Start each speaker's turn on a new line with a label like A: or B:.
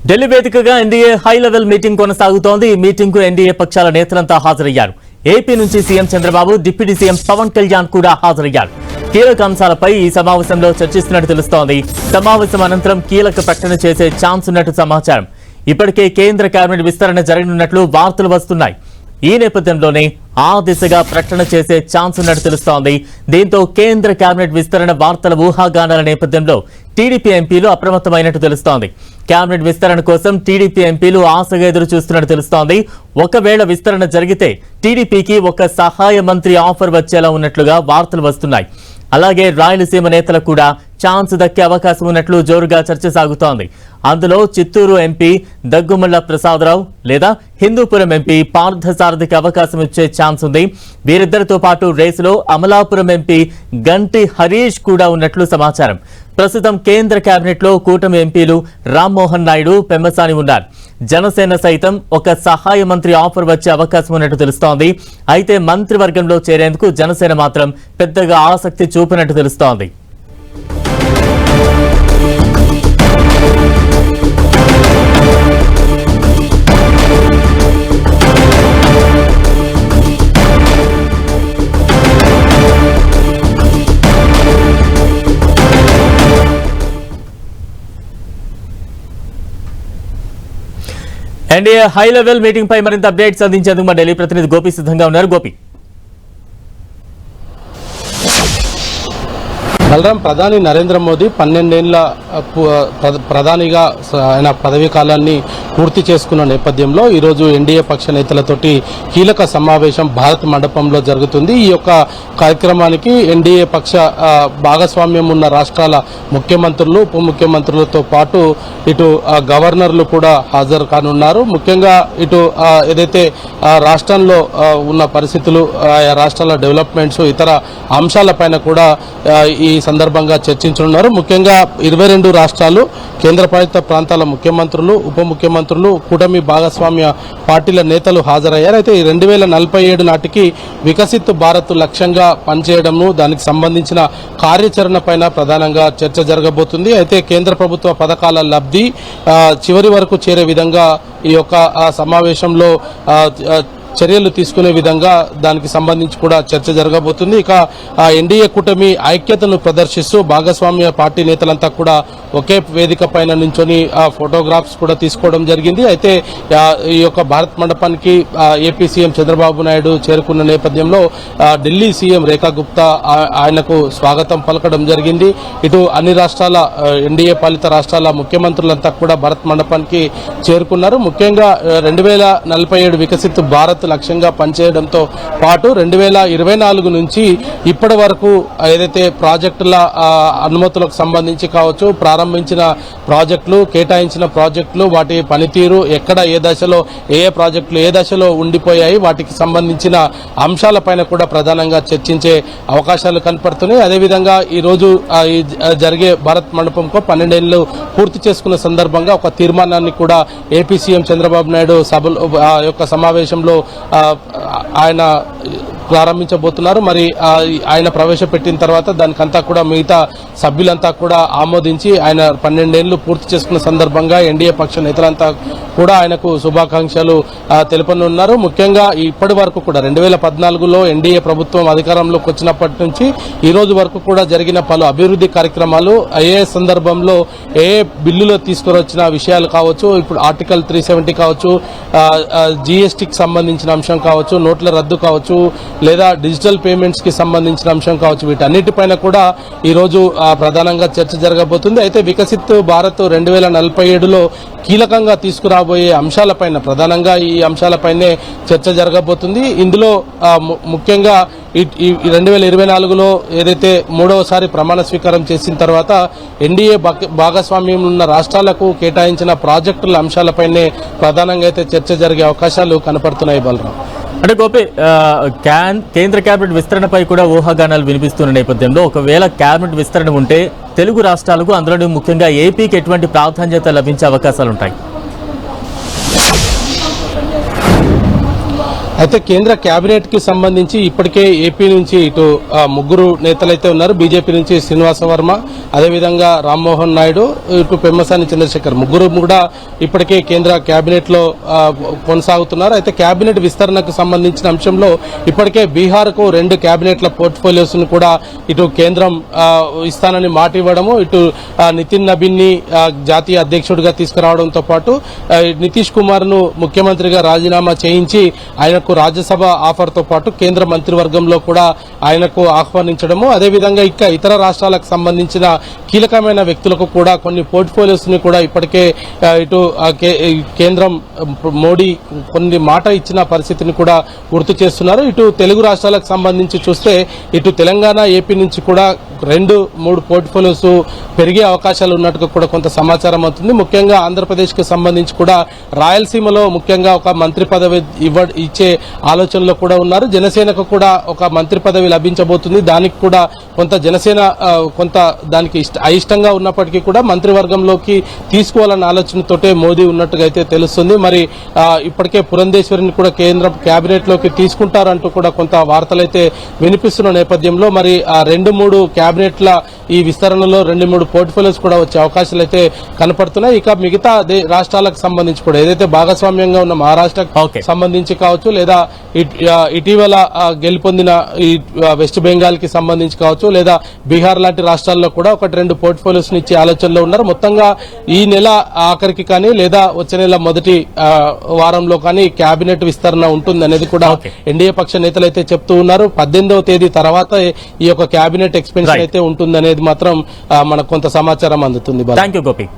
A: ఢిల్లీ వేదికగా NDA high level meeting కొనసాగుతోంది. ఈ మీటింగ్ కు ఎన్డీఏ పక్షాల నేతలంతా హాజరయ్యారు. ఏపీ నుంచి CM Chandrababu, deputy CM Pawan Kalyan కూడా హాజరయ్యారు. కీలక అంశాలపై ఈ సమావేశంలో చర్చిస్తున్నట్టు తెలుస్తోంది. సమావేశం అనంతరం కీలక ప్రకటన చేసే ఛాన్స్ ఉన్నట్టు సమాచారం. ఇప్పటికే కేంద్ర కేబినెట్ విస్తరణ జరగనున్నట్లు వార్తలు వస్తున్నాయి. ఈ నేపథ్యంలోనే ఆ దిశగా ప్రకటన చేసే ఛాన్స్ ఉన్నట్టు తెలుస్తోంది. దీంతో కేంద్ర కేబినెట్ విస్తరణ వార్తల ఊహాగానాల నేపథ్యంలో టీడీపీ ఎంపీలు అప్రమత్తమైనట్టు తెలుస్తోంది. కేబినెట్ విస్తరణ కోసం టీడీపీ ఎంపీలు ఆశగా ఎదురు చూస్తున్నట్టు తెలుస్తోంది. ఒకవేళ విస్తరణ జరిగితే టీడీపీకి ఒక సహాయ మంత్రి ఆఫర్ వచ్చేలా ఉన్నట్లుగా వార్తలు వస్తున్నాయి. అలాగే రాయలసీమ నేతలకు కూడా ఛాన్స్ దక్కే అవకాశం ఉన్నట్లు జోరుగా చర్చ సాగుతోంది. అందులో చిత్తూరు ఎంపీ దగ్గుమల్ల ప్రసాదరావు లేదా హిందూపురం ఎంపీ పార్థసారథికి అవకాశం ఇచ్చే ఛాన్స్ ఉంది. వీరిద్దరితో పాటు రేసులో అమలాపురం ఎంపీ గంటి హరీష్ కూడా ఉన్నట్లు సమాచారం. ప్రస్తుతం కేంద్ర కేబినెట్ లో కూటమి ఎంపీలు రామ్మోహన్ నాయుడు, పెమ్మసాని ఉన్నారు. జనసేన సైతం ఒక సహాయ మంత్రి ఆఫర్ వచ్చే అవకాశం ఉన్నట్టు తెలుస్తోంది. అయితే మంత్రివర్గంలో చేరేందుకు జనసేన మాత్రం పెద్దగా ఆసక్తి చూపినట్టు తెలుస్తోంది. ఎన్డీఏ హై లెవెల్ మీటింగ్ పై మరింత అప్డేట్స్ అందించేందుకు మా ఢిల్లీ ప్రతినిధి గోపి సిద్ధంగా ఉన్నారు. గోపి,
B: బలరాం, ప్రధాని నరేంద్ర మోదీ 12 ఏళ్ల ప్రధానిగా ఆయన పదవీ కాలాన్ని పూర్తి చేసుకున్న నేపథ్యంలో ఈరోజు ఎన్డీఏ పక్ష నేతలతోటి కీలక సమావేశం భారత్ మండపంలో జరుగుతుంది. ఈ యొక్క కార్యక్రమానికి ఎన్డీఏ పక్ష భాగస్వామ్యం ఉన్న రాష్ట్రాల ముఖ్యమంత్రులు, ఉప ముఖ్యమంత్రులతో పాటు ఇటు గవర్నర్లు కూడా హాజరు కానున్నారు. ముఖ్యంగా ఇటు ఏదైతే రాష్ట్రంలో ఉన్న పరిస్థితులు, రాష్ట్రాల డెవలప్మెంట్స్, ఇతర అంశాలపైన కూడా ఈ సందర్భంగా చర్చించనున్నారు. ముఖ్యంగా 22 రాష్ట్రాలు, కేంద్రపాలిత ప్రాంతాల ముఖ్యమంత్రులు, ఉప ముఖ్యమంత్రులు, కూటమి భాగస్వామ్య పార్టీల నేతలు హాజరయ్యారు. అయితే 2047 నాటికి వికసిత్ భారత్ లక్ష్యంగా పనిచేయడంను, దానికి సంబంధించిన కార్యాచరణ పైన ప్రధానంగా చర్చ జరగబోతుంది. అయితే కేంద్ర ప్రభుత్వ పథకాల లబ్ధి చివరి వరకు చేరే విధంగా ఈ యొక్క సమావేశంలో చర్యలు తీసుకునే విధంగా దానికి సంబంధించి కూడా చర్చ జరగబోతుంది. ఇక ఎన్డీఏ కూటమి ఐక్యతను ప్రదర్శిస్తూ భాగస్వామ్య పార్టీ నేతలంతా కూడా ఒకే వేదిక పైన నుంచొని ఫోటోగ్రాఫ్స్ కూడా తీసుకోవడం జరిగింది. అయితే ఈ యొక్క భారత్ మండపానికి ఏపీ సీఎం చంద్రబాబు నాయుడు చేరుకున్న నేపథ్యంలో ఢిల్లీ సీఎం రేఖా గుప్తా ఆయనకు స్వాగతం పలకడం జరిగింది. ఇటు అన్ని రాష్ట్రాల ఎన్డీఏ పాలిత రాష్ట్రాల ముఖ్యమంత్రులంతా కూడా భారత్ మండపానికి చేరుకున్నారు. ముఖ్యంగా 2047 వికసిత్ భారత్ లక్ష్యంగా పనిచేయడంతో పాటు 2024 నుంచి ఇప్పటి వరకు ఏదైతే ప్రాజెక్టుల అనుమతులకు సంబంధించి కావచ్చు, ప్రారంభించిన ప్రాజెక్టులు, కేటాయించిన ప్రాజెక్టులు, వాటి పనితీరు, ఎక్కడ ఏ దశలో ఏ ప్రాజెక్టులు ఏ దశలో ఉండిపోయాయి, వాటికి సంబంధించిన అంశాలపైన కూడా ప్రధానంగా చర్చించే అవకాశాలు కనపడుతున్నాయి. అదేవిధంగా ఈ రోజు జరిగే భారత్ మండపంకు 12 ఏళ్లు పూర్తి చేసుకున్న సందర్భంగా ఒక తీర్మానాన్ని కూడా ఏపీ సీఎం చంద్రబాబు నాయుడు సభలో యొక్క సమావేశంలో ఆయన ప్రారంభించబోతున్నారు. మరి ఆయన ప్రవేశపెట్టిన తర్వాత దానికంతా కూడా మిగతా సభ్యులంతా కూడా ఆమోదించి ఆయన 12 ఏళ్లు పూర్తి చేసుకున్న సందర్భంగా ఎన్డీఏ పక్ష నేతలంతా కూడా ఆయనకు శుభాకాంక్షలు తెలుపనున్నారు. ముఖ్యంగా ఇప్పటి వరకు కూడా 2014లో ఎన్డీఏ ప్రభుత్వం అధికారంలోకి వచ్చినప్పటి నుంచి ఈ రోజు వరకు కూడా జరిగిన పలు అభివృద్ధి కార్యక్రమాలు, ఏ సందర్భంలో ఏ బిల్లులో తీసుకువచ్చిన విషయాలు కావచ్చు, ఇప్పుడు ఆర్టికల్ 370 కావచ్చు, జీఎస్టీకి సంబంధించిన అంశం కావచ్చు, నోట్ల రద్దు కావచ్చు, లేదా డిజిటల్ పేమెంట్స్ కి సంబంధించిన అంశం కావచ్చు, వీటన్నిటిపైన కూడా ఈ రోజు ప్రధానంగా చర్చ జరగబోతుంది. అయితే వికసిత్ భారత్ 2047లో కీలకంగా తీసుకురాబోయే అంశాలపైన ప్రధానంగా ఈ అంశాలపైనే చర్చ జరగబోతుంది. ఇందులో ముఖ్యంగా 2024లో ఏదైతే 3వసారి ప్రమాణ స్వీకారం చేసిన తర్వాత ఎన్డీఏ భాగస్వామ్యం ఉన్న రాష్ట్రాలకు కేటాయించిన ప్రాజెక్టుల అంశాలపైనే ప్రధానంగా అయితే చర్చ జరిగే అవకాశాలు కనపడుతున్నాయి. బలరాం,
A: అంటే గోపి, కేంద్ర కేబినెట్ విస్తరణపై కూడా ఊహాగానాలు వినిపిస్తున్న నేపథ్యంలో ఒకవేళ కేబినెట్ విస్తరణ ఉంటే తెలుగు రాష్ట్రాలకు, అందులోని ముఖ్యంగా ఏపీకి ఎటువంటి ప్రాధాన్యత లభించే అవకాశాలుంటాయి?
B: అయితే కేంద్ర కేబినెట్ కి సంబంధించి ఇప్పటికే ఏపీ నుంచి ఇటు ముగ్గురు నేతలైతే ఉన్నారు. బీజేపీ నుంచి శ్రీనివాస వర్మ, అదేవిధంగా రామ్మోహన్ నాయుడు, ఇటు పెమ్మసాని చంద్రశేఖర్ ముగ్గురు కూడా ఇప్పటికే కేంద్ర కేబినెట్ లో కొనసాగుతున్నారు. అయితే కేబినెట్ విస్తరణకు సంబంధించిన అంశంలో ఇప్పటికే బీహార్ కు 2 కేబినెట్ల పోర్ట్ఫోలియోస్ ను కూడా ఇటు కేంద్రం ఇస్తానని మాట ఇవ్వడము, ఇటు నితిన్ నబీన్ ని జాతీయ అధ్యక్షుడిగా తీసుకురావడంతో పాటు నితీష్ కుమార్ ను ముఖ్యమంత్రిగా రాజీనామా చేయించి ఆయనకు రాజ్యసభ ఆఫర్ తో పాటు కేంద్ర మంత్రివర్గంలో కూడా ఆయనకు ఆహ్వానించడము, అదేవిధంగా ఇతర రాష్ట్రాలకు సంబంధించిన కీలకమైన వ్యక్తులకు కూడా కొన్ని పోర్ట్ఫోలియోస్ ని కూడా ఇప్పటికే ఇటు కేంద్రం మోడీ కొన్ని మాట ఇచ్చిన పరిస్థితిని కూడా గుర్తు చేస్తున్నారు. ఇటు తెలుగు రాష్ట్రాలకు సంబంధించి చూస్తే ఇటు తెలంగాణ, ఏపీ నుంచి కూడా 2-3 పోర్ట్ఫోలియోస్ పెరిగే అవకాశాలు ఉన్నట్టుగా కూడా కొంత సమాచారం అవుతుంది. ముఖ్యంగా ఆంధ్రప్రదేశ్ కు సంబంధించి కూడా రాయలసీమలో ముఖ్యంగా ఒక మంత్రి పదవి ఇచ్చే ఆలోచనలో కూడా ఉన్నారు. జనసేనకు కూడా ఒక మంత్రి పదవి లభించబోతుంది. దానికి కూడా కొంత జనసేన కొంత దానికి అయిష్టంగా ఉన్నప్పటికీ కూడా మంత్రివర్గంలోకి తీసుకోవాలన్న ఆలోచనతోటే మోదీ ఉన్నట్టుగా అయితే తెలుస్తుంది. మరి ఇప్పటికే పురంధేశ్వరిని కూడా కేంద్రం కేబినెట్ లోకి తీసుకుంటారంటూ కూడా కొంత వార్తలైతే వినిపిస్తున్న నేపథ్యంలో మరి ఆ 2-3 కేబినెట్ల ఈ విస్తరణలో 2-3 పోర్ట్ఫోలియోస్ కూడా వచ్చే అవకాశాలు అయితే కనపడుతున్నాయి. ఇక మిగతా రాష్ట్రాలకు సంబంధించి కూడా ఏదైతే భాగస్వామ్యంగా ఉన్న మహారాష్ట్రకు సంబంధించి కావచ్చు, లేదా ఇటీవల గెలుపొందిన ఈ వెస్ట్ బెంగాల్ కి సంబంధించి కావచ్చు, లేదా బీహార్ లాంటి రాష్ట్రాల్లో కూడా 1-2 పోర్ట్ఫోలియోస్ ఇచ్చే ఆలోచనలో ఉన్నారు. మొత్తంగా ఈ నెల ఆఖరికి కానీ లేదా వచ్చే నెల మొదటి వారంలో కానీ కేబినెట్ విస్తరణ ఉంటుంది అనేది కూడా ఎన్డీఏ పక్ష నేతలు అయితే చెప్తూ ఉన్నారు. 18వ తేదీ తర్వాత ఈ యొక్క కేబినెట్ ఎక్స్పెన్షన్ అయితే ఉంటుంది అనేది మాత్రం మనకు కొంత సమాచారం అందుతుంది.
A: థాంక్యూ గోపి.